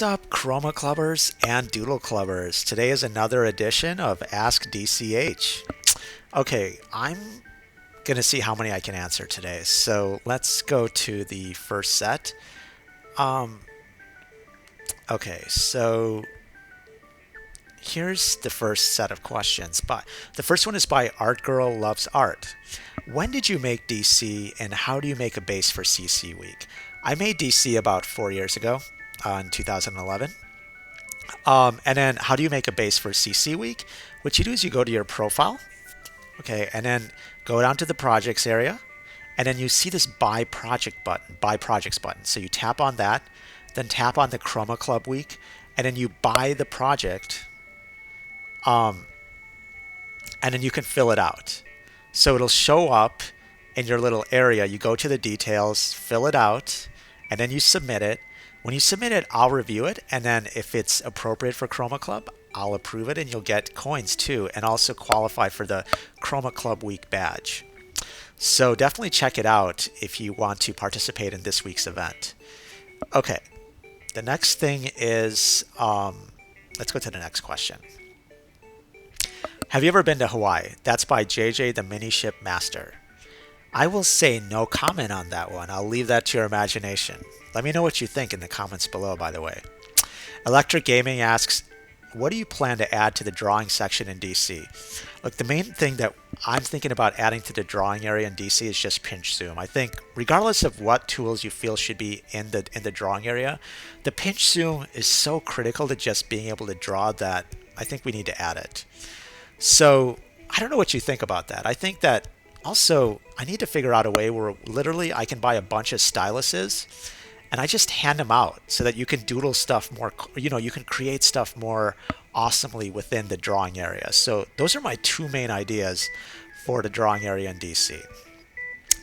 What's up, Chroma Clubbers and Doodle Clubbers? Today is another edition of Ask DCH. Okay, I'm gonna see how many I can answer today. So let's go to the first set. Um, okay, so here's the first set of questions. But the first one is by Art Girl Loves Art. When did you make DC, and how do you make a base for CC Week? I made DC about 4 years ago, in 2011. And then how do you make a base for CC Week? What you do is you go to your profile, okay, and then go down to the projects area, and then you see this buy projects button. So you tap on that, then tap on the Chroma Club Week, and then you buy the project, um, and then you can fill it out. So it'll show up in your little area. You go to the details, fill it out, and then you submit it. When you submit it, I'll review it, and then if it's appropriate for Chroma Club, I'll approve it, and you'll get coins too, and also qualify for the Chroma Club Week badge. So definitely check it out if you want to participate in this week's event. Okay, the next thing is, let's go to the next question. Have you ever been to Hawaii? That's by JJ the Mini Ship Master. I will say no comment on that one. I'll leave that to your imagination. Let me know what you think in the comments below, by the way. Electric Gaming asks, what do you plan to add to the drawing section in DC? Look, the main thing that I'm thinking about adding to the drawing area in DC is just pinch zoom. I think regardless of what tools you feel should be in the drawing area, the pinch zoom is so critical to just being able to draw that I think we need to add it. So I don't know what you think about that. I think that also I need to figure out a way where literally I can buy a bunch of styluses and I just hand them out so that you can doodle stuff more, you can create stuff more awesomely within the drawing area. So those are my two main ideas for the drawing area in DC.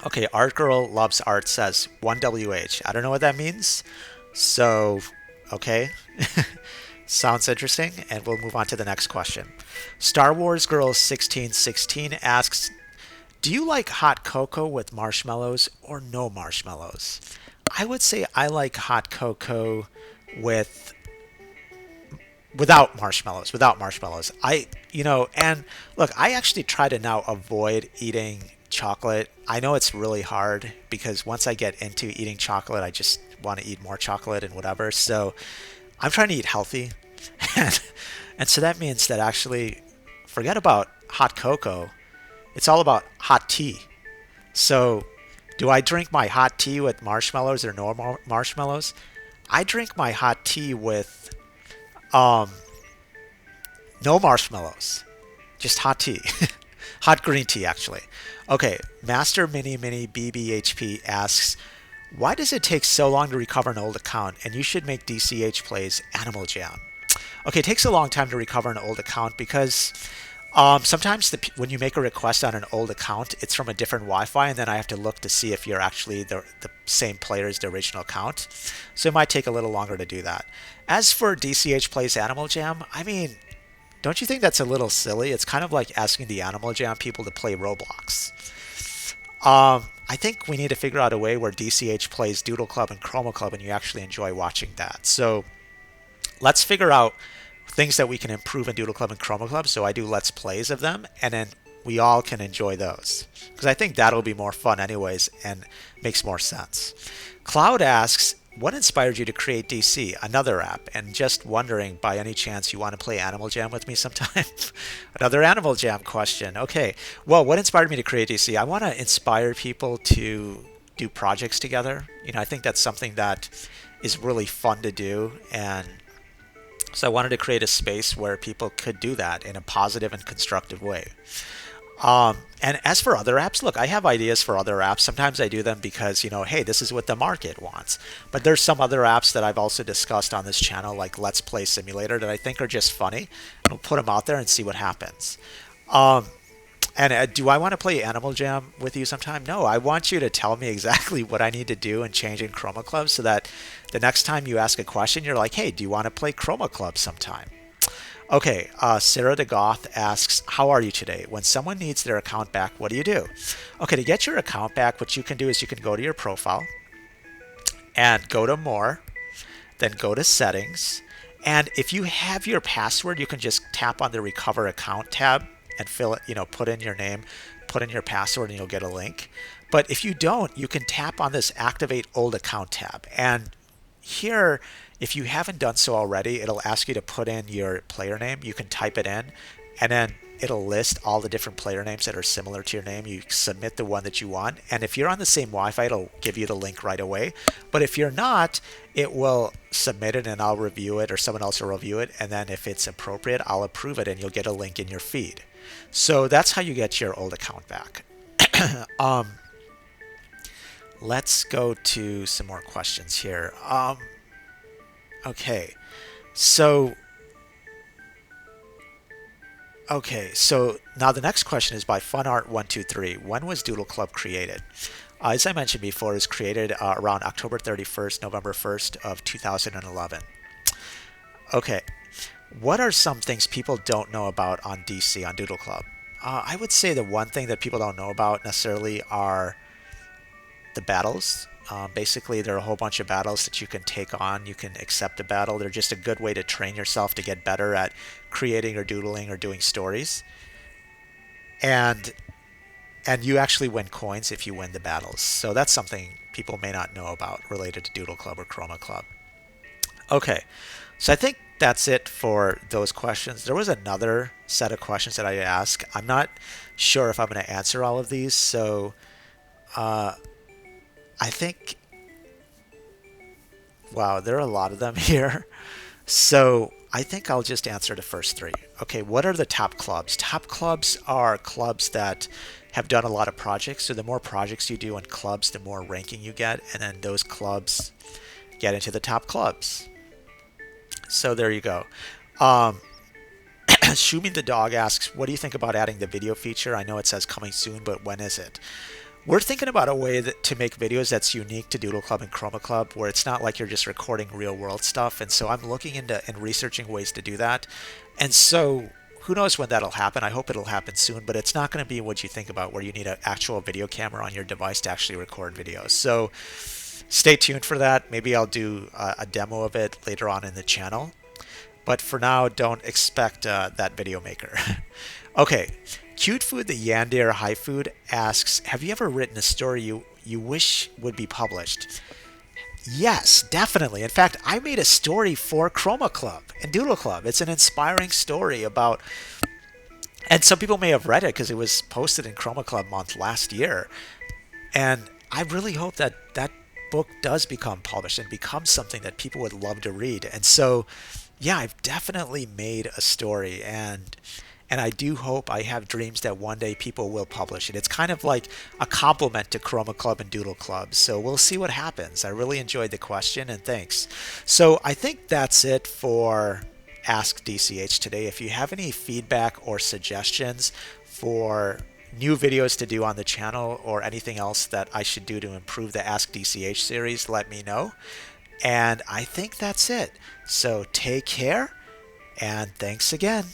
Okay, Art Girl Loves Art says 1WH. I don't know what that means. So, okay. Sounds interesting, and we'll move on to the next question. Star Wars Girl 1616 asks, do you like hot cocoa with marshmallows or no marshmallows? I would say I like hot cocoa with without marshmallows. Without marshmallows. And look, I actually try to now avoid eating chocolate. I know it's really hard because once I get into eating chocolate, I just want to eat more chocolate and whatever. So I'm trying to eat healthy. And so that means that actually forget about hot cocoa. It's all about hot tea. So do I drink my hot tea with marshmallows or no marshmallows? I drink my hot tea with no marshmallows. Just hot tea. Hot green tea, actually. Okay, Master Mini Mini BBHP asks, why does it take so long to recover an old account? And you should make DCH plays Animal Jam. Okay, it takes a long time to recover an old account because sometimes when you make a request on an old account, it's from a different Wi-Fi, and then I have to look to see if you're actually the same player as the original account. So it might take a little longer to do that. As for DCH Plays Animal Jam, I mean, don't you think that's a little silly? It's kind of like asking the Animal Jam people to play Roblox. I think we need to figure out a way where DCH plays Doodle Club and Chroma Club and you actually enjoy watching that. So let's figure out things that we can improve in Doodle Club and Chroma Club. So I do Let's Plays of them, and then we all can enjoy those. Because I think that'll be more fun anyways and makes more sense. Cloud asks, what inspired you to create DC, another app? And just wondering, by any chance, you want to play Animal Jam with me sometime? Another Animal Jam question. Okay. Well, what inspired me to create DC? I want to inspire people to do projects together. I think that's something that is really fun to do. And so I wanted to create a space where people could do that in a positive and constructive way. And as for other apps, look, I have ideas for other apps. Sometimes I do them because, hey, this is what the market wants. But there's some other apps that I've also discussed on this channel, like Let's Play Simulator, that I think are just funny. And we'll put them out there and see what happens. Do I want to play Animal Jam with you sometime? No, I want you to tell me exactly what I need to do and change in Chroma Club so that the next time you ask a question, you're like, hey, do you want to play Chroma Club sometime? Okay, Sarah the Goth asks, how are you today? When someone needs their account back, what do you do? Okay, to get your account back, what you can do is you can go to your profile and go to more, then go to settings. And if you have your password, you can just tap on the recover account tab and fill it, put in your name, put in your password, and you'll get a link. But if you don't, you can tap on this activate old account tab. And here, if you haven't done so already, it'll ask you to put in your player name. You can type it in, and then it'll list all the different player names that are similar to your name. You submit the one that you want, and if you're on the same Wi-Fi, it'll give you the link right away. But if you're not, it will submit it, and I'll review it, or someone else will review it, and then if it's appropriate, I'll approve it, and you'll get a link in your feed. So that's how you get your old account back. Let's go to some more questions here. Okay, so now the next question is by FunArt123. When was Doodle Club created? As I mentioned before, it was created around October 31st, November 1st of 2011. Okay, what are some things people don't know about on DC, on Doodle Club? I would say the one thing that people don't know about necessarily are the battles. Basically, there are a whole bunch of battles that you can take on. You can accept a battle. They're just a good way to train yourself to get better at creating or doodling or doing stories. And you actually win coins if you win the battles. So that's something people may not know about related to Doodle Club or Chroma Club. Okay, so I think that's it for those questions. There was another set of questions that I asked. I'm not sure if I'm going to answer all of these, so I think, wow, there are a lot of them here. So I think I'll just answer the first three. Okay, what are the top clubs? Top clubs are clubs that have done a lot of projects. So the more projects you do in clubs, the more ranking you get. And then those clubs get into the top clubs. So there you go. Shumi the dog asks, what do you think about adding the video feature? I know it says coming soon, but when is it? We're thinking about a way to make videos that's unique to Doodle Club and Chroma Club, where it's not like you're just recording real world stuff. And so I'm looking into and researching ways to do that. And so who knows when that'll happen? I hope it'll happen soon, but it's not going to be what you think about, where you need an actual video camera on your device to actually record videos. So stay tuned for that. Maybe I'll do a demo of it later on in the channel. But for now, don't expect that video maker. Okay. Cute Food the Yandere High Food asks, have you ever written a story you wish would be published? Yes, definitely. In fact, I made a story for Chroma Club and Doodle Club. It's an inspiring story about, and some people may have read it because it was posted in Chroma Club month last year. And I really hope that that book does become published and becomes something that people would love to read. And so, yeah, I've definitely made a story, and I do hope, I have dreams that one day people will publish it. It's kind of like a compliment to Chroma Club and Doodle Club. So we'll see what happens. I really enjoyed the question, and thanks. So I think that's it for Ask DCH today. If you have any feedback or suggestions for new videos to do on the channel, or anything else that I should do to improve the Ask DCH series, let me know. And I think that's it. So take care, and thanks again.